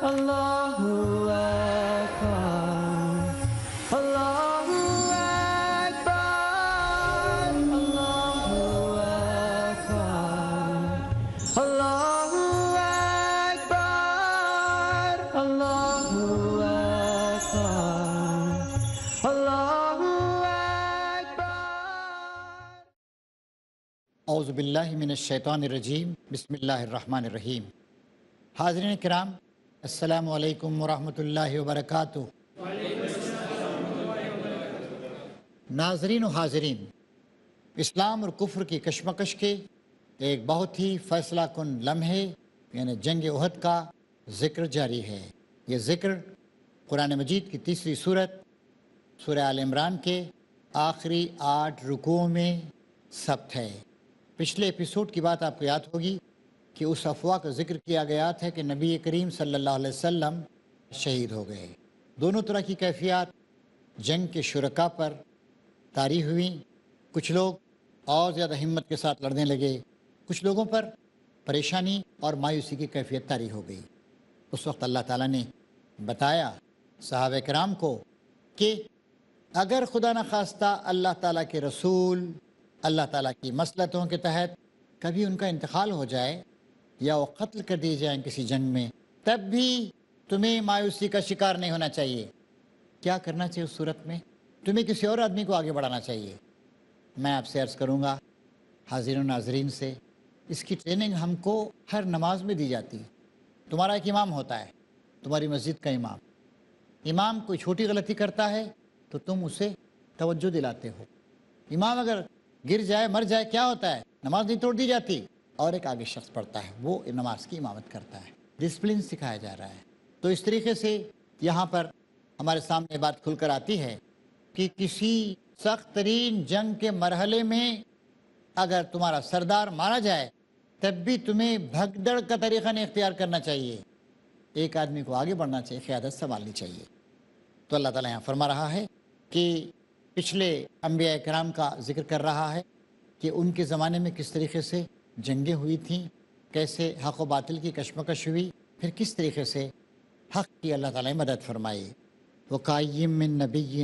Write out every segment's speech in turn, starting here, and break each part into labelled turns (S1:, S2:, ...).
S1: Allahu Akbar, Allahu Akbar, Allahu Akbar, Allahu Akbar, Allahu Akbar, Allahu Akbar.
S2: اعوذ باللہ من الشیطان الرجیم، بسم اللہ الرحمن الرحیم۔ حاضرین کرام، السلام علیکم ورحمۃ اللہ وبرکاتہ۔ ناظرین و حاضرین، اسلام اور کفر کی کشمکش کے ایک بہت ہی فیصلہ کن لمحے یعنی جنگ احد کا ذکر جاری ہے۔ یہ ذکر قرآن مجید کی تیسری صورت سورہ آل عمران کے آخری 8 رکوعوں میں ثبت ہے۔ پچھلے ایپیسوڈ کی بات آپ کو یاد ہوگی کہ اس افواہ کا ذکر کیا گیا تھا کہ نبی کریم صلی اللہ علیہ وسلم شہید ہو گئے۔ دونوں طرح کی کیفیات جنگ کے شرکاء پر طاری ہوئیں۔ کچھ لوگ اور زیادہ ہمت کے ساتھ لڑنے لگے، کچھ لوگوں پر پریشانی اور مایوسی کی کیفیت طاری ہو گئی۔ اس وقت اللہ تعالیٰ نے بتایا صحابہ کرام کو کہ اگر خدا نخواستہ اللہ تعالیٰ کے رسول اللہ تعالیٰ کی مصلحتوں کے تحت کبھی ان کا انتقال ہو جائے یا وہ قتل کر دیے جائیں کسی جنگ میں، تب بھی تمہیں مایوسی کا شکار نہیں ہونا چاہیے۔ کیا کرنا چاہیے اس صورت میں؟ تمہیں کسی اور آدمی کو آگے بڑھانا چاہیے۔ میں آپ سے عرض کروں گا حاضرین و ناظرین سے، اس کی ٹریننگ ہم کو ہر نماز میں دی جاتی ہے۔ تمہارا ایک امام ہوتا ہے، تمہاری مسجد کا امام۔ امام کوئی چھوٹی غلطی کرتا ہے تو تم اسے توجہ دلاتے ہو۔ امام اگر گر جائے مر جائے کیا ہوتا ہے؟ نماز نہیں توڑ دی جاتی، اور ایک آگے شخص پڑھتا ہے، وہ نماز کی امامت کرتا ہے۔ ڈسپلن سکھایا جا رہا ہے۔ تو اس طریقے سے یہاں پر ہمارے سامنے بات کھل کر آتی ہے کہ کسی سخت ترین جنگ کے مرحلے میں اگر تمہارا سردار مارا جائے تب بھی تمہیں بھگدڑ کا طریقہ نہیں اختیار کرنا چاہیے۔ ایک آدمی کو آگے بڑھنا چاہیے، قیادت سنبھالنی چاہیے۔ تو اللہ تعالیٰ یہاں فرما رہا ہے کہ پچھلے انبیاء کرام کا ذکر کر رہا ہے کہ ان کے زمانے میں کس طریقے سے جنگیں ہوئی تھیں، کیسے حق و باطل کی کشمکش ہوئی، پھر کس طریقے سے حق کی اللہ تعالیٰ نے مدد فرمائی۔ وَقَأَيٍّ مِّن نَّبِيٍّ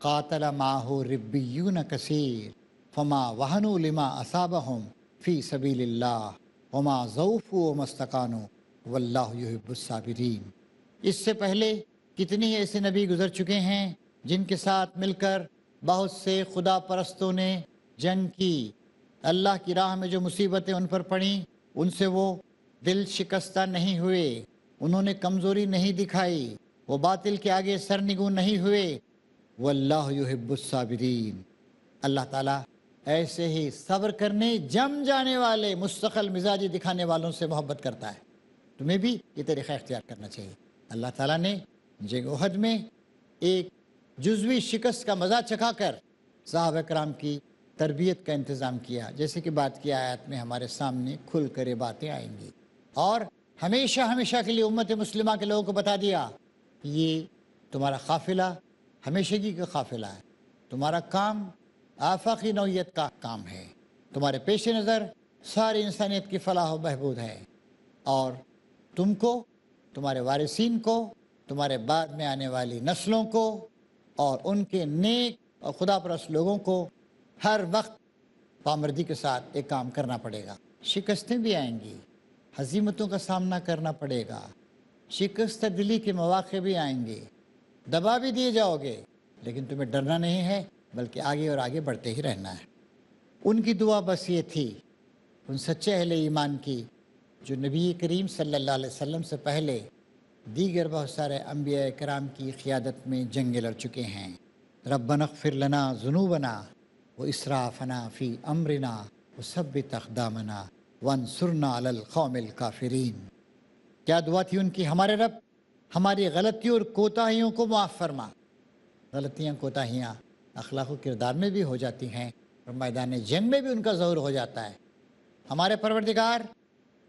S2: قَاتَلَ مَعَهُ رِبِّيُّونَ كَثِيرٌ فَمَا وَهَنُوا لِمَا أَصَابَهُمْ فِي سَبِيلِ اللَّهِ وَمَا ضَعُفُوا وَمَا اسْتَكَانُوا وَاللَّهُ يُحِبُّ الصَّابِرِينَ۔ اس سے پہلے کتنے ہی ایسے نبی گزر چکے ہیں جن کے ساتھ مل کر بہت سے خدا پرستوں نے جنگ کی۔ اللہ کی راہ میں جو مصیبتیں ان پر پڑیں ان سے وہ دل شکستہ نہیں ہوئے، انہوں نے کمزوری نہیں دکھائی، وہ باطل کے آگے سرنگوں نہیں ہوئے۔ واللہ یحب الصابرین، اللہ تعالیٰ ایسے ہی صبر کرنے جم جانے والے مستقل مزاجی دکھانے والوں سے محبت کرتا ہے۔ تمہیں بھی یہ طریقہ اختیار کرنا چاہیے۔ اللہ تعالیٰ نے جنگ احد میں ایک جزوی شکست کا مزہ چکھا کر صحابہ کرام کی تربیت کا انتظام کیا، جیسے کہ بات کی آیات میں ہمارے سامنے کھل کر یہ باتیں آئیں گی، اور ہمیشہ ہمیشہ کے لیے امت مسلمہ کے لوگوں کو بتا دیا کہ یہ تمہارا قافلہ ہمیشگی کا قافلہ ہے، تمہارا کام آفاقی نوعیت کا کام ہے، تمہارے پیش نظر ساری انسانیت کی فلاح و بہبود ہے، اور تم کو، تمہارے وارثین کو، تمہارے بعد میں آنے والی نسلوں کو اور ان کے نیک اور خدا پرست لوگوں کو ہر وقت پامردی کے ساتھ ایک کام کرنا پڑے گا۔ شکستیں بھی آئیں گی، ہزیمتوں کا سامنا کرنا پڑے گا، شکست دلی کے مواقع بھی آئیں گے، دبا بھی دیے جاؤ گے، لیکن تمہیں ڈرنا نہیں ہے بلکہ آگے اور آگے بڑھتے ہی رہنا ہے۔ ان کی دعا بس یہ تھی، ان سچے اہل ایمان کی جو نبی کریم صلی اللہ علیہ وسلم سے پہلے دیگر بہت سارے انبیاء کرام کی قیادت میں جنگیں لڑ چکے ہیں۔ ربنا اغفر لنا ذنوبنا واسرافنا فی امرنا وثبت اقدامنا وانصرنا علی القوم الکافرین۔ کیا دعا تھی ان کی؟ ہمارے رب ہماری غلطیوں اور کوتاہیوں کو معاف فرما۔ غلطیاں کوتاہیاں اخلاق و کردار میں بھی ہو جاتی ہیں اور میدان جنگ میں بھی ان کا ظہور ہو جاتا ہے۔ ہمارے پروردگار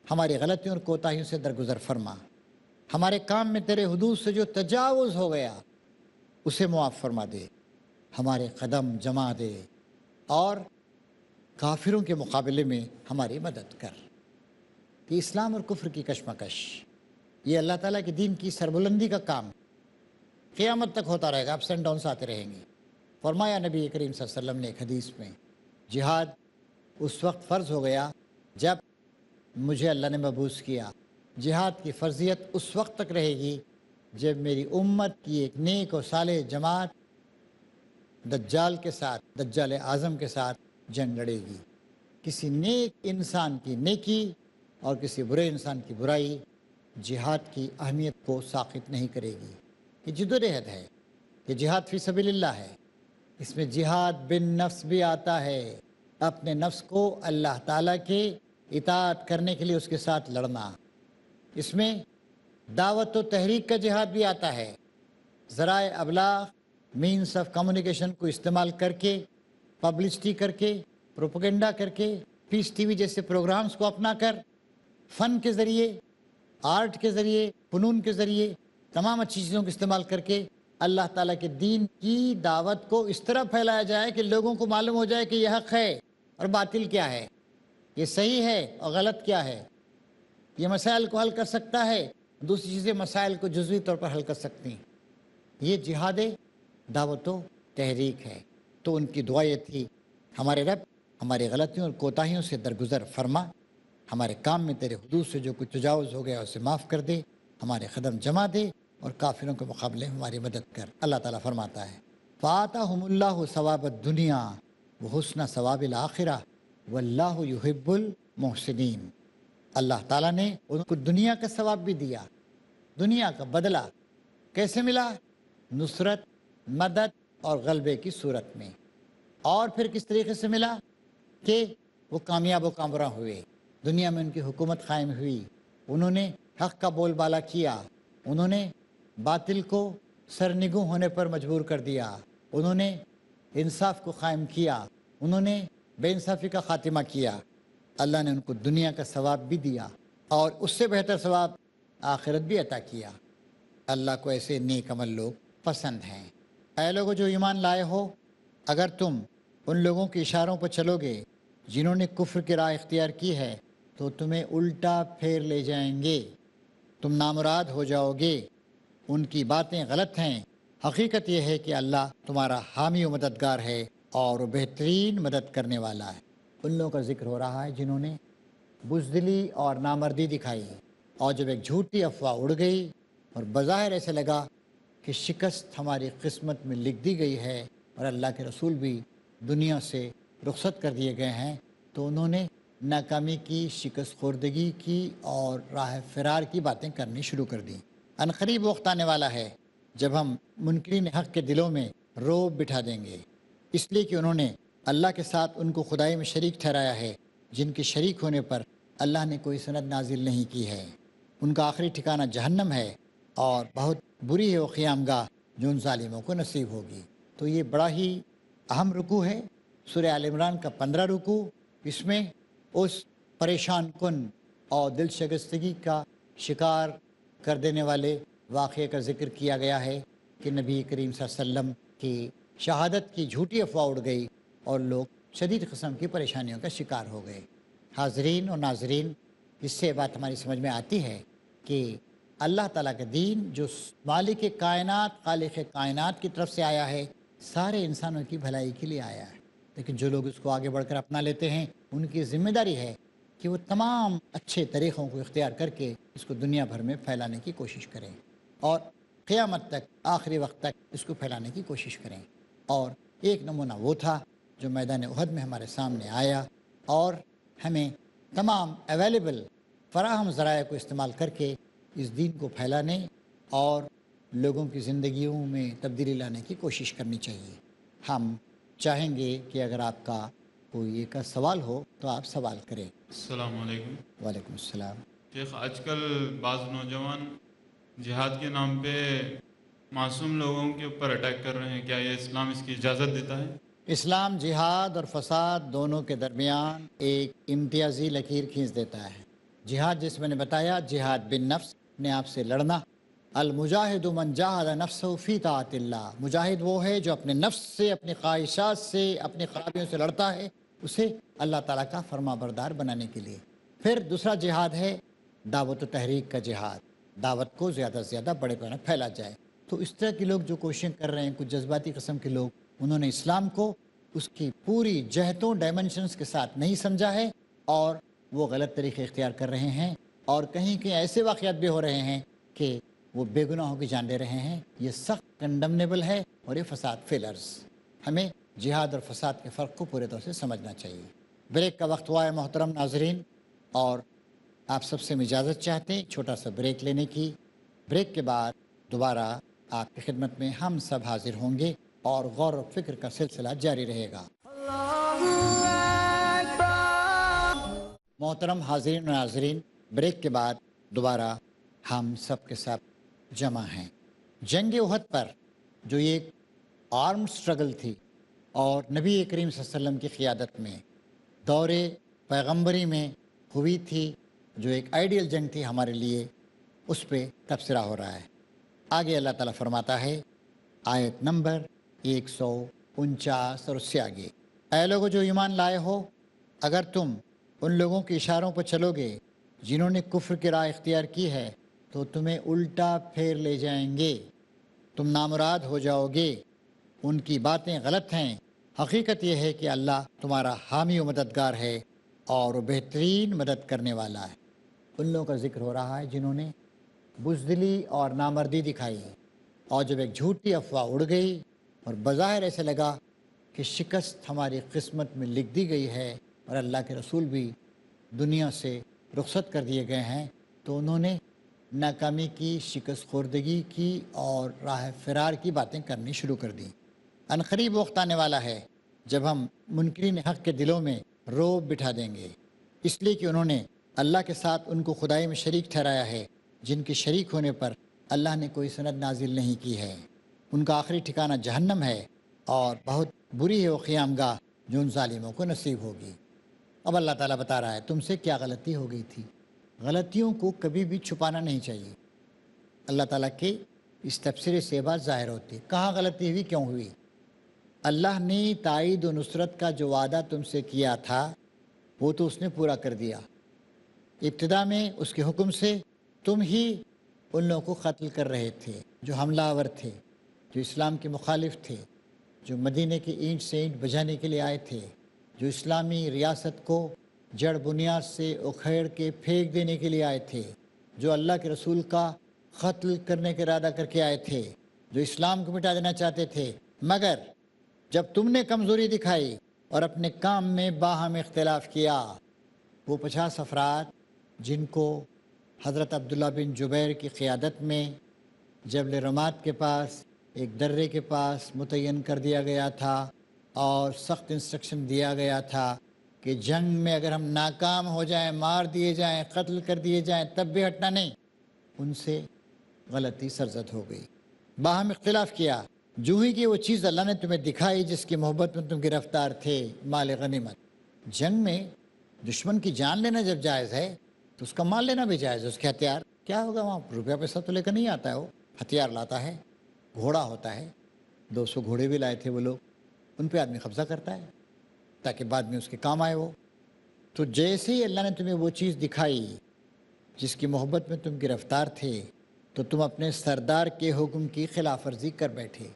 S2: ہماری غلطیوں اور کوتاہیوں سے درگزر فرما، ہمارے کام میں تیرے حدود سے جو تجاوز ہو گیا اسے معاف فرما دے، ہمارے قدم جما دے اور کافروں کے مقابلے میں ہماری مدد کر۔ کہ اسلام اور کفر کی کشمکش یہ اللہ تعالیٰ کے دین کی سربلندی کا کام قیامت تک ہوتا رہے گا، اپس اینڈ ڈاؤنس آتے رہیں گے۔ فرمایا نبی کریم صلی اللہ علیہ وسلم نے ایک حدیث میں، جہاد اس وقت فرض ہو گیا جب مجھے اللہ نے مبعوث کیا، جہاد کی فرضیت اس وقت تک رہے گی جب میری امت کی ایک نیک اور صالح جماعت دجال کے ساتھ، دجال اعظم کے ساتھ جنگ لڑے گی۔ کسی نیک انسان کی نیکی اور کسی برے انسان کی برائی جہاد کی اہمیت کو ساقط نہیں کرے گی۔ یہ جدوجہد ہے، یہ جہاد فی سبیل اللہ ہے۔ اس میں جہاد بن نفس بھی آتا ہے، اپنے نفس کو اللہ تعالیٰ کے اطاعت کرنے کے لیے اس کے ساتھ لڑنا۔ اس میں دعوت و تحریک کا جہاد بھی آتا ہے، ذرائع ابلاغ، مینس آف کمیونیکیشن کو استعمال کر کے، پبلسٹی کر کے، پروپیگنڈا کر کے، پیس ٹی وی جیسے پروگرامز کو اپنا کر، فن کے ذریعے، آرٹ کے ذریعے، فنون کے ذریعے، تمام اچھی چیزوں کو استعمال کر کے اللہ تعالیٰ کے دین کی دعوت کو اس طرح پھیلایا جائے کہ لوگوں کو معلوم ہو جائے کہ یہ حق ہے اور باطل کیا ہے، یہ صحیح ہے اور غلط کیا ہے، یہ مسائل کو حل کر سکتا ہے، دوسری چیزیں مسائل کو جزوی طور پر حل کر سکتی ہیں۔ یہ جہاد دعوت و تحریک ہے۔ تو ان کی دعا یہ تھی، ہمارے رب ہماری غلطیوں اور کوتاہیوں سے درگزر فرما، ہمارے کام میں تیرے حدود سے جو کچھ تجاوز ہو گیا اسے معاف کر دے، ہمارے قدم جما دے اور کافروں کے مقابلے میں ہماری مدد کر۔ اللہ تعالیٰ فرماتا ہے، فَآتَاهُمُ اللَّهُ ثَوَابَ الدُّنْيَا وَحُسْنَ ثَوَابِ الْآخِرَةِ وَاللَّهُ يُحِبُّ الْمُحْسِنِينَ۔ اللہ تعالیٰ نے ان کو دنیا کا ثواب بھی دیا، دنیا کا بدلہ کیسے ملا؟ نصرت، مدد اور غلبے کی صورت میں۔ اور پھر کس طریقے سے ملا کہ وہ کامیاب و کامراں ہوئے، دنیا میں ان کی حکومت قائم ہوئی، انہوں نے حق کا بول بالا کیا، انہوں نے باطل کو سرنگوں ہونے پر مجبور کر دیا، انہوں نے انصاف کو قائم کیا، انہوں نے بے انصافی کا خاتمہ کیا۔ اللہ نے ان کو دنیا کا ثواب بھی دیا اور اس سے بہتر ثواب آخرت بھی عطا کیا۔ اللہ کو ایسے نیک عمل لوگ پسند ہیں۔ اے لوگوں جو ایمان لائے ہو، اگر تم ان لوگوں کے اشاروں پر چلو گے جنہوں نے کفر کی راہ اختیار کی ہے تو تمہیں الٹا پھیر لے جائیں گے، تم نامراد ہو جاؤ گے، ان کی باتیں غلط ہیں۔ حقیقت یہ ہے کہ اللہ تمہارا حامی و مددگار ہے اور وہ بہترین مدد کرنے والا ہے۔ ان لوگوں کا ذکر ہو رہا ہے جنہوں نے بزدلی اور نامردی دکھائی، اور جب ایک جھوٹی افواہ اڑ گئی اور بظاہر ایسے لگا کہ شکست ہماری قسمت میں لکھ دی گئی ہے اور اللہ کے رسول بھی دنیا سے رخصت کر دیے گئے ہیں، تو انہوں نے ناکامی کی، شکست خوردگی کی اور راہ فرار کی باتیں کرنی شروع کر دیں۔ عنقریب وقت آنے والا ہے جب ہم منکرین حق کے دلوں میں روب بٹھا دیں گے، اس لیے کہ انہوں نے اللہ کے ساتھ ان کو خدائی میں شریک ٹھہرایا ہے، جن کے شریک ہونے پر اللہ نے کوئی سند نازل نہیں کی ہے۔ ان کا آخری ٹھکانہ جہنم ہے اور بہت بری ہے وہ قیام گاہ جو ان ظالموں کو نصیب ہوگی۔ تو یہ بڑا ہی اہم رکوع ہے، سورہ آل عمران کا 15 رکوع۔ اس میں اس پریشان کن اور دل شکستگی کا شکار کر دینے والے واقعے کا ذکر کیا گیا ہے کہ نبی کریم صلی اللہ علیہ وسلم کی شہادت کی جھوٹی افواہ اڑ گئی اور لوگ شدید قسم کی پریشانیوں کا شکار ہو گئے۔ حاضرین اور ناظرین، اس سے بات ہماری سمجھ میں آتی ہے کہ اللہ تعالیٰ کا دین جو مالک کائنات، خالق کائنات کی طرف سے آیا ہے، سارے انسانوں کی بھلائی کے لیے آیا ہے، لیکن جو لوگ اس کو آگے بڑھ کر اپنا لیتے ہیں ان کی ذمہ داری ہے کہ وہ تمام اچھے طریقوں کو اختیار کر کے اس کو دنیا بھر میں پھیلانے کی کوشش کریں اور قیامت تک، آخری وقت تک اس کو پھیلانے کی کوشش کریں۔ اور ایک نمونہ وہ تھا جو میدان احد میں ہمارے سامنے آیا، اور ہمیں تمام اویلیبل فراہم ذرائع کو استعمال کر کے اس دین کو پھیلانے اور لوگوں کی زندگیوں میں تبدیلی لانے کی کوشش کرنی چاہیے۔ ہم چاہیں گے کہ اگر آپ کا کوئی ایک سوال ہو تو آپ سوال کریں۔
S3: السلام علیکم
S2: وعلیکم السلام۔
S3: شیخ، آج کل بعض نوجوان جہاد کے نام پہ معصوم لوگوں کے اوپر اٹیک کر رہے ہیں، کیا یہ اسلام اس کی اجازت دیتا ہے؟
S2: اسلام جہاد اور فساد دونوں کے درمیان ایک امتیازی لکیر کھینچ دیتا ہے۔ جہاد جس میں نے بتایا، جہاد بن نفس، اپنے آپ سے لڑنا۔ المجاہد من جاہد نفسہ فی طاعت اللہ، مجاہد وہ ہے جو اپنے نفس سے، اپنی خواہشات سے، اپنی خرابیوں سے لڑتا ہے، اسے اللہ تعالیٰ کا فرما بردار بنانے کے لیے۔ پھر دوسرا جہاد ہے دعوت و تحریک کا جہاد، دعوت کو زیادہ سے زیادہ بڑے پیمانے پر پھیلا جائے۔ تو اس طرح کے لوگ جو کوششیں کر رہے ہیں، کچھ جذباتی قسم کے لوگ، انہوں نے اسلام کو اس کی پوری جہتوں ڈائمنشنز کے ساتھ نہیں سمجھا ہے، اور وہ غلط طریقے اختیار کر رہے ہیں، اور کہیں کہیں ایسے واقعات بھی ہو رہے ہیں کہ وہ بے گناہوں کی جان لے رہے ہیں۔ یہ سخت کنڈمنیبل ہے، اور یہ فساد فیلرز۔ ہمیں جہاد اور فساد کے فرق کو پورے طور سے سمجھنا چاہیے۔ بریک کا وقت ہوا ہے محترم ناظرین، اور آپ سب سے ہم اجازت چاہتے ہیں چھوٹا سا بریک لینے کی۔ بریک کے بعد دوبارہ آپ کی خدمت میں ہم سب حاضر ہوں گے، اور غور و فکر کا سلسلہ جاری رہے گا۔ محترم حاضرین و ناظرین، بریک کے بعد دوبارہ ہم سب کے ساتھ جمع ہیں۔ جنگ احد پر جو ایک آرم سٹرگل تھی، اور نبی کریم صلی اللہ علیہ وسلم کی قیادت میں دور پیغمبری میں ہوئی تھی، جو ایک آئیڈیل جنگ تھی ہمارے لیے، اس پہ تبصرہ ہو رہا ہے۔ آگے اللہ تعالیٰ فرماتا ہے، آیت نمبر 149 اور اس سے آگے، اے لوگو جو ایمان لائے ہو، اگر تم ان لوگوں کے اشاروں پر چلو گے جنہوں نے کفر کی راہ اختیار کی ہے، تو تمہیں الٹا پھیر لے جائیں گے، تم نامراد ہو جاؤ گے، ان کی باتیں غلط ہیں، حقیقت یہ ہے کہ اللہ تمہارا حامی و مددگار ہے، اور وہ بہترین مدد کرنے والا ہے۔ ان لوگوں کا ذکر ہو رہا ہے جنہوں نے بزدلی اور نامردی دکھائی، اور جب ایک جھوٹی افواہ اڑ گئی اور بظاہر ایسے لگا کہ شکست ہماری قسمت میں لکھ دی گئی ہے اور اللہ کے رسول بھی دنیا سے رخصت کر دیے گئے ہیں، تو انہوں نے ناکامی کی، شکست خوردگی کی، اور راہ فرار کی باتیں کرنی شروع کر دیں۔ عنقریب وقت آنے والا ہے جب ہم منکرین حق کے دلوں میں روب بٹھا دیں گے، اس لیے کہ انہوں نے اللہ کے ساتھ ان کو خدائی میں شریک ٹھہرایا ہے، جن کے شریک ہونے پر اللہ نے کوئی سند نازل نہیں کی ہے۔ ان کا آخری ٹھکانہ جہنم ہے، اور بہت بری ہے وہ قیام گاہ جو ان ظالموں کو نصیب ہوگی۔ اب اللہ تعالیٰ بتا رہا ہے تم سے کیا غلطی ہو گئی تھی۔ غلطیوں کو کبھی بھی چھپانا نہیں چاہیے۔ اللہ تعالیٰ کے اس تبصرے سے بات ظاہر ہوتی، کہاں غلطی ہوئی، کیوں ہوئی۔ اللہ نے تائید و نصرت کا جو وعدہ تم سے کیا تھا، وہ تو اس نے پورا کر دیا۔ ابتدا میں اس کے حکم سے تم ہی ان لوگوں کو قتل کر رہے تھے جو حملہ آور تھے، جو اسلام کے مخالف تھے، جو مدینے کی اینٹ سے اینٹ بجانے کے لیے آئے تھے، جو اسلامی ریاست کو جڑ بنیاد سے اکھیڑ کے پھینک دینے کے لیے آئے تھے، جو اللہ کے رسول کا قتل کرنے کا ارادہ کر کے آئے تھے، جو اسلام کو مٹا دینا چاہتے تھے۔ مگر جب تم نے کمزوری دکھائی اور اپنے کام میں باہم اختلاف کیا، وہ 50 افراد جن کو حضرت عبداللہ بن جبیر کی قیادت میں جبل رمات کے پاس ایک درے کے پاس متعین کر دیا گیا تھا، اور سخت انسٹرکشن دیا گیا تھا کہ جنگ میں اگر ہم ناکام ہو جائیں، مار دیے جائیں، قتل کر دیے جائیں، تب بھی ہٹنا نہیں، ان سے غلطی سرزد ہو گئی، باہم اختلاف کیا۔ جو ہی کہ وہ چیز اللہ نے تمہیں دکھائی جس کی محبت میں تم گرفتار تھے، مال غنیمت۔ جنگ میں دشمن کی جان لینا جب جائز ہے تو اس کا مال لینا بھی جائز ہے، اس کے ہتھیار کیا ہوگا، وہاں روپیہ پیسہ تو لے کر نہیں آتا ہے، وہ ہتھیار لاتا ہے، گھوڑا ہوتا ہے، 200 گھوڑے بھی لائے تھے وہ لوگ، ان پہ آدمی قبضہ کرتا ہے تاکہ بعد میں اس کے کام آئے وہ۔ تو جیسے ہی اللہ نے تمہیں وہ چیز دکھائی جس کی محبت میں تم گرفتار تھے، تو تم اپنے سردار کے حکم کی خلاف ورزی کر بیٹھے،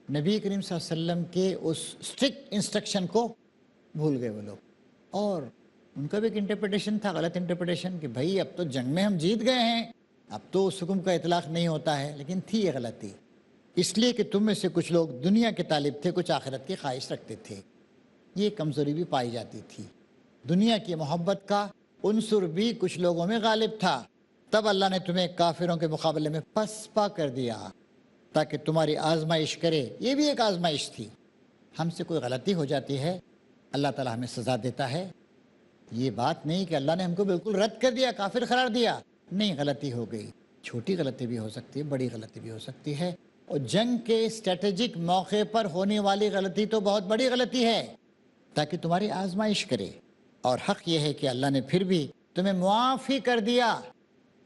S2: نبی کریم صلی اللہ علیہ وسلم کے اس اسٹرکٹ انسٹرکشن کو بھول گئے وہ لوگ۔ اور ان کا بھی ایک انٹرپریٹیشن تھا، غلط انٹرپریٹیشن، کہ بھائی اب تو جنگ میں ہم جیت گئے ہیں، اب تو اس حکم کا اطلاق نہیں ہوتا ہے، لیکن تھی یہ غلطی، اس لیے کہ تم میں سے کچھ لوگ دنیا کے طالب تھے، کچھ آخرت کی خواہش رکھتے تھے۔ یہ کمزوری بھی پائی جاتی تھی، دنیا کی محبت کا عنصر بھی کچھ لوگوں میں غالب تھا، تب اللہ نے تمہیں کافروں کے مقابلے میں پسپا کر دیا تاکہ تمہاری آزمائش کرے۔ یہ بھی ایک آزمائش تھی، ہم سے کوئی غلطی ہو جاتی ہے، اللہ تعالیٰ ہمیں سزا دیتا ہے۔ یہ بات نہیں کہ اللہ نے ہم کو بالکل رد کر دیا، کافر قرار دیا، نہیں، غلطی ہو گئی، چھوٹی غلطی بھی ہو سکتی ہے، بڑی غلطی بھی ہو سکتی ہے، اور جنگ کے اسٹریٹجک موقع پر ہونے والی غلطی تو بہت بڑی غلطی ہے، تاکہ تمہاری آزمائش کرے۔ اور حق یہ ہے کہ اللہ نے پھر بھی تمہیں معاف ہی کر دیا،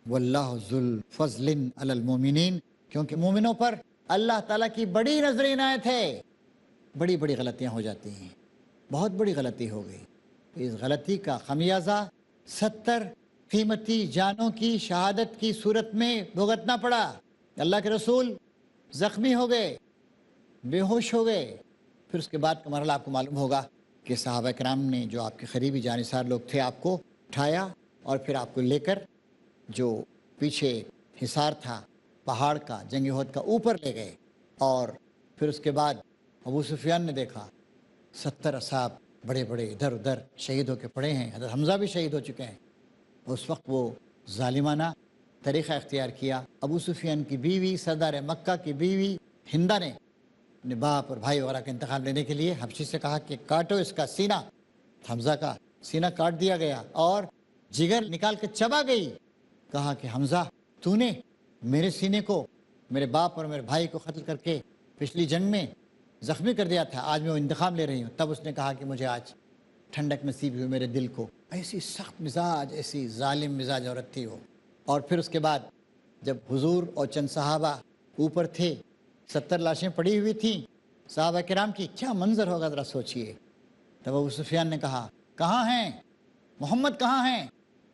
S2: واللہ ذو الفضل علی المومنین، کیونکہ مومنوں پر اللہ تعالیٰ کی بڑی نظر عنایت ہے۔ بڑی بڑی غلطیاں ہو جاتی ہیں، بہت بڑی غلطی ہو گئی، اس غلطی کا خمیازہ 70 قیمتی جانوں کی شہادت کی صورت میں بھگتنا پڑا. اللہ کے رسول زخمی ہو گئے, بے ہوش ہو گئے. پھر اس کے بعد کا مرحلہ آپ کو معلوم ہوگا کہ صحابہ کرام نے, جو آپ کے قریبی جانثار لوگ تھے, آپ کو اٹھایا اور پھر آپ کو لے کر جو پیچھے حصار تھا پہاڑ کا, جنگ احد کا, اوپر لے گئے. اور پھر اس کے بعد ابو سفیان نے دیکھا 70 اصحاب بڑے بڑے ادھر ادھر شہید ہو کے پڑے ہیں, حضرت حمزہ بھی شہید ہو چکے ہیں. اس وقت وہ ظالمانہ طریقہ اختیار کیا. ابو سفیان کی بیوی, سردار مکہ کی بیوی ہندہ نے اپنے باپ اور بھائی وغیرہ کا انتخاب لینے کے لیے حبشی سے کہا کہ کاٹو اس کا سینہ. حمزہ کا سینہ کاٹ دیا گیا اور جگر نکال کے چبا گئی. کہا کہ حمزہ تو نے میرے سینے کو, میرے باپ اور میرے بھائی کو قتل کر کے پچھلی جنگ میں زخمی کر دیا تھا, آج میں وہ انتقام لے رہی ہوں. تب اس نے کہا کہ مجھے آج ٹھنڈک نصیب ہوئی میرے دل کو. ایسی سخت مزاج, ایسی ظالم مزاج عورت تھی وہ. اور پھر اس کے بعد جب حضور اور چند صحابہ اوپر تھے, 70 لاشیں پڑی ہوئی تھیں صحابہ کرام کی, کیا منظر ہوگا ذرا سوچئے. تب ابو سفیان نے کہا کہاں ہیں محمد, کہاں ہیں؟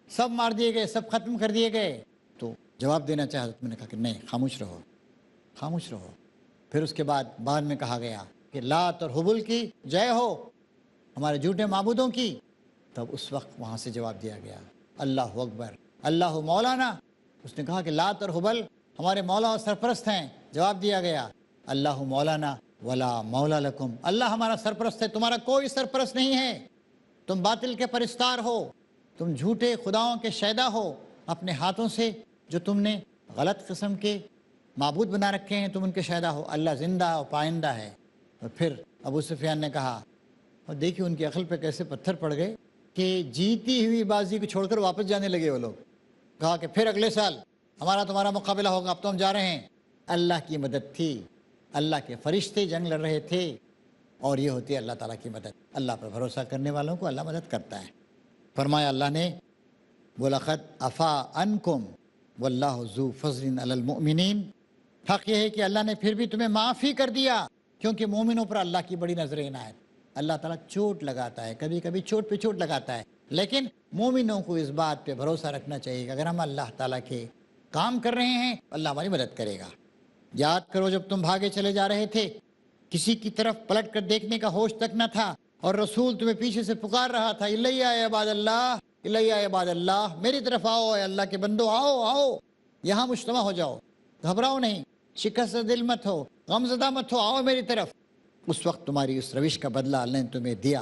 S2: سب مار دیے گئے, سب ختم کر دیے گئے. تو جواب دینا چاہا, حضرت میں نے کہا کہ نہیں, خاموش رہو, خاموش رہو. پھر اس کے بعد میں کہا گیا کہ لات اور حبل کی جے ہو, ہمارے جھوٹے معبودوں کی. تب اس وقت وہاں سے جواب دیا گیا اللہ اکبر, اللہ مولانا. اس نے کہا کہ لات اور حبل ہمارے مولا اور سرپرست ہیں. جواب دیا گیا اللہ مولانا ولا مولا لکم, اللہ ہمارا سرپرست ہے, تمہارا کوئی سرپرست نہیں ہے. تم باطل کے پرستار ہو, تم جھوٹے خداؤں کے شیدا ہو. اپنے ہاتھوں سے جو تم نے غلط قسم کے معبود بنا رکھے ہیں, تم ان کے شیدا ہو. اللہ زندہ اور پائندہ ہے. اور پھر ابو سفیان نے کہا, اور دیکھیے ان کی عقل پہ کیسے پتھر پڑ گئے کہ جیتی ہوئی بازی کو چھوڑ کر واپس جانے لگے وہ لوگ. کہا کہ پھر اگلے سال ہمارا تمہارا مقابلہ ہوگا, اب تو ہم جا رہے ہیں. اللہ کی مدد تھی, اللہ کے فرشتے جنگ لڑ رہے تھے, اور یہ ہوتی ہے اللہ تعالیٰ کی مدد. اللہ پر بھروسہ کرنے والوں کو اللہ مدد کرتا ہے. فرمایا اللہ نے وَلَقَدْ عَفَا عَنْكُمْ وَاللَّهُ ذُو فَضْلٍ عَلَى الْمُؤْمِنِينَ. حق یہ ہے کہ اللہ نے پھر بھی تمہیں معاف ہی کر دیا, کیونکہ مومنوں پر اللہ کی بڑی نظر عنایت. اللہ تعالیٰ چوٹ لگاتا ہے, کبھی کبھی چوٹ پہ چوٹ لگاتا ہے, لیکن مومنوں کو اس بات پہ بھروسہ رکھنا چاہیے کہ اگر ہم اللہ تعالیٰ کے کام کر رہے ہیں اللہ ہماری مدد کرے گا. یاد کرو جب تم بھاگے چلے جا رہے تھے, کسی کی طرف پلٹ کر دیکھنے کا ہوش تک نہ تھا, اور رسول تمہیں پیچھے سے پکار رہا تھا الیہ عباد اللہ, الیہ عباد اللہ, میری طرف آؤ اے اللہ کے بندو, آؤ آؤ یہاں مجتمع ہو جاؤ, گھبراؤ نہیں, شکست دل مت ہو, غمزدہ مت ہو, آؤ میری طرف. اس وقت تمہاری اس روش کا بدلہ اللہ نے تمہیں دیا.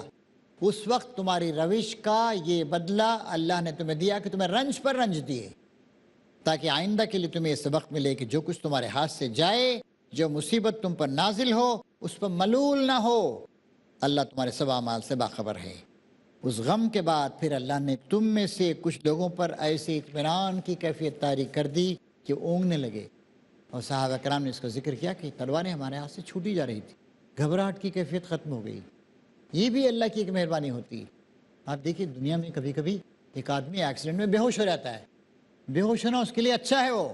S2: اس وقت تمہاری روش کا یہ بدلہ اللہ نے تمہیں دیا کہ تمہیں رنج پر رنج دیے, تاکہ آئندہ کے لیے تمہیں یہ سبق ملے کہ جو کچھ تمہارے ہاتھ سے جائے, جو مصیبت تم پر نازل ہو, اس پر ملول نہ ہو. اللہ تمہارے سب اعمال سے باخبر ہے. اس غم کے بعد پھر اللہ نے تم میں سے کچھ لوگوں پر ایسے اطمینان کی کیفیت طاری کر دی کہ اونگنے لگے. اور صحابہ کرام نے اس کا ذکر کیا کہ تلواریں ہمارے ہاتھ سے چھوٹی جا رہی تھی, گھبراہٹ کی کیفیت ختم ہو گئی. یہ بھی اللہ کی ایک مہربانی ہوتی ہے. آپ دیکھیے دنیا میں کبھی کبھی ایک آدمی ایکسیڈنٹ میں بے ہوش ہو جاتا ہے, بے ہوش ہونا اس کے لیے اچھا ہے. وہ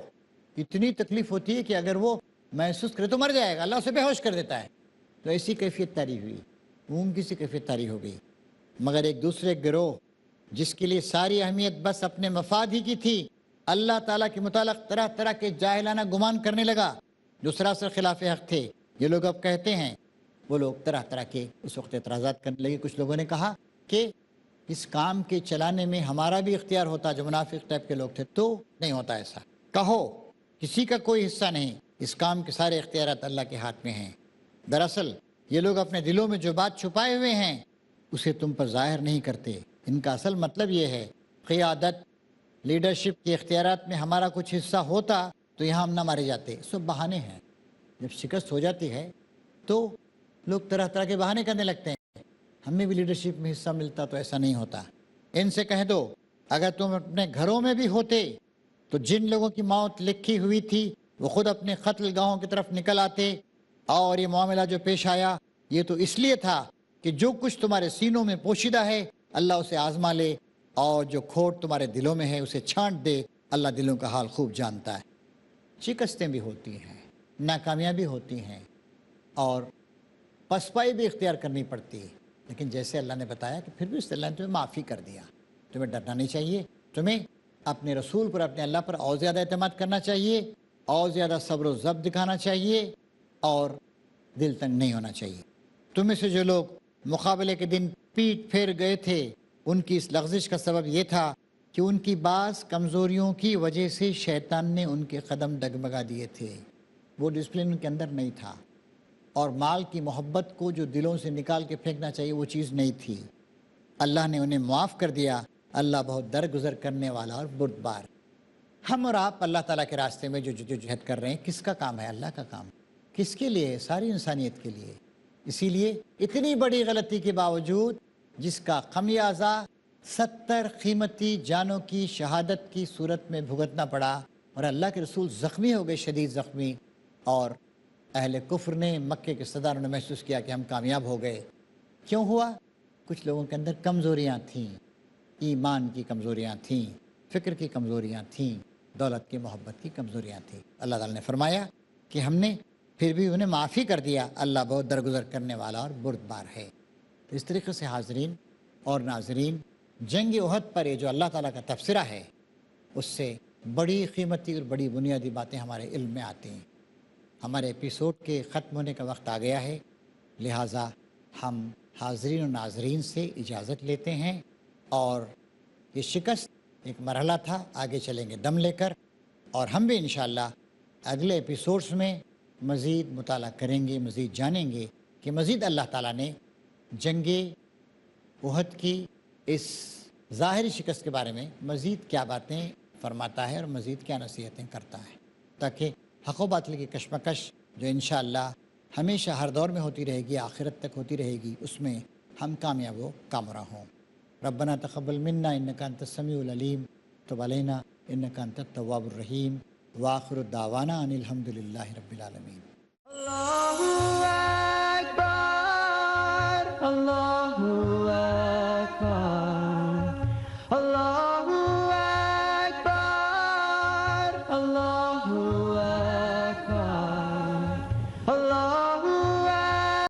S2: اتنی تکلیف ہوتی ہے کہ اگر وہ محسوس کرے تو مر جائے گا, اللہ اسے بے ہوش کر دیتا ہے. تو ایسی کیفیت طاری ہوئی, اونگ کی سی کیفیت طاری ہو گئی. مگر ایک دوسرے گروہ جس کے لیے ساری اہمیت بس اپنے مفاد ہی کی تھی, اللہ تعالیٰ کے متعلق طرح طرح کے جاہلانہ گمان کرنے لگا جو سراسر خلاف حق تھے. یہ لوگ اب کہتے ہیں, وہ لوگ طرح طرح کے اس وقت اعتراضات کرنے لگے. کچھ لوگوں نے کہا کہ اس کام کے چلانے میں ہمارا بھی اختیار ہوتا, جو منافق ٹائپ کے لوگ تھے. تو نہیں ہوتا ایسا, کہو کسی کا کوئی حصہ نہیں, اس کام کے سارے اختیارات اللہ کے ہاتھ میں ہیں. دراصل یہ لوگ اپنے دلوں میں جو بات چھپائے ہوئے ہیں اسے تم پر ظاہر نہیں کرتے. ان کا اصل مطلب یہ ہے قیادت, لیڈرشپ کے اختیارات میں ہمارا کچھ حصہ ہوتا تو یہاں ہم نہ مارے جاتے. سب بہانے ہیں. جب شکست ہو جاتی ہے تو لوگ طرح طرح کے بہانے کرنے لگتے ہیں, ہمیں بھی لیڈرشپ میں حصہ ملتا تو ایسا نہیں ہوتا. ان سے کہہ دو اگر تم اپنے گھروں میں بھی ہوتے تو جن لوگوں کی موت لکھی ہوئی تھی وہ خود اپنے قتل گاہوں کی طرف نکل آتے, اور یہ معاملہ جو پیش آیا یہ تو اس لیے تھا کہ جو کچھ تمہارے سینوں میں پوشیدہ ہے اللہ اسے آزما لے, اور جو کھوٹ تمہارے دلوں میں ہے اسے چھانٹ دے. اللہ دلوں کا حال خوب جانتا ہے. شکستیں بھی ہوتی ہیں, ناکامیابی ہوتی ہیں, اور پسپائی بھی اختیار کرنی پڑتی ہے, لیکن جیسے اللہ نے بتایا کہ پھر بھی اس اللہ نے تمہیں معافی کر دیا. تمہیں ڈرنا نہیں چاہیے, تمہیں اپنے رسول پر، اپنے اللہ پر اور زیادہ اعتماد کرنا چاہیے، اور زیادہ صبر و ضبط دکھانا چاہیے، اور دل تنگ نہیں ہونا چاہیے۔ تم میں سے جو لوگ مقابلے کے دن پیٹ پھیر گئے تھے، ان کی اس لغزش کا سبب یہ تھا کہ ان کی بعض کمزوریوں کی وجہ سے شیطان نے ان کے قدم ڈگمگا دیے تھے، وہ ڈسپلن ان کے اندر نہیں تھا، اور مال کی محبت کو جو دلوں سے نکال کے پھینکنا چاہیے وہ چیز نہیں تھی۔ اللہ نے انہیں معاف کر دیا۔ اللہ بہت درگزر کرنے والا اور بردبار۔ ہم اور آپ اللہ تعالیٰ کے راستے میں جو جہد کر رہے ہیں، کس کا کام ہے؟ اللہ کا کام۔ کس کے لیے؟ ساری انسانیت کے لیے۔ اسی لیے اتنی بڑی غلطی کے باوجود جس کا خمیازہ 70 قیمتی جانوں کی شہادت کی صورت میں بھگتنا پڑا، اور اللہ کے رسول زخمی ہو گئے، شدید زخمی، اور اہل کفر نے، مکے کے سرداروں نے محسوس کیا کہ ہم کامیاب ہو گئے۔ کیوں ہوا؟ کچھ لوگوں کے اندر کمزوریاں تھیں، ایمان کی کمزوریاں تھیں، فکر کی کمزوریاں تھیں، دولت کی محبت کی کمزوریاں تھیں۔ اللہ تعالیٰ نے فرمایا کہ ہم نے پھر بھی انہیں معافی کر دیا، اللہ بہت درگزر کرنے والا اور بردبار ہے۔ تو اس طریقے سے حاضرین اور ناظرین، جنگ احد پر یہ جو اللہ تعالیٰ کا تبصرہ ہے، اس سے بڑی قیمتی اور بڑی بنیادی باتیں ہمارے علم میں آتی ہیں۔ ہمارے ایپیسوڈ کے ختم ہونے کا وقت آ گیا ہے، لہٰذا ہم حاضرین اور ناظرین سے اجازت لیتے ہیں، اور یہ شکست ایک مرحلہ تھا، آگے چلیں گے دم لے کر، اور ہم بھی انشاءاللہ اگلے ایپیسوڈز میں مزید مطالعہ کریں گے، مزید جانیں گے کہ مزید اللہ تعالیٰ نے جنگ احد کی اس ظاہری شکست کے بارے میں مزید کیا باتیں فرماتا ہے اور مزید کیا نصیحتیں کرتا ہے، تاکہ حق و باطل کی کشمکش جو انشاءاللہ ہمیشہ ہر دور میں ہوتی رہے گی، آخرت تک ہوتی رہے گی، اس میں ہم کامیاب و کامرا ہوں۔ ربنا تقبل منا انک انت السمیع العلیم، تب علینا انک انت التواب الرحیم، وآخر دعوانا ان الحمد للہ رب العالمین۔
S1: اللہ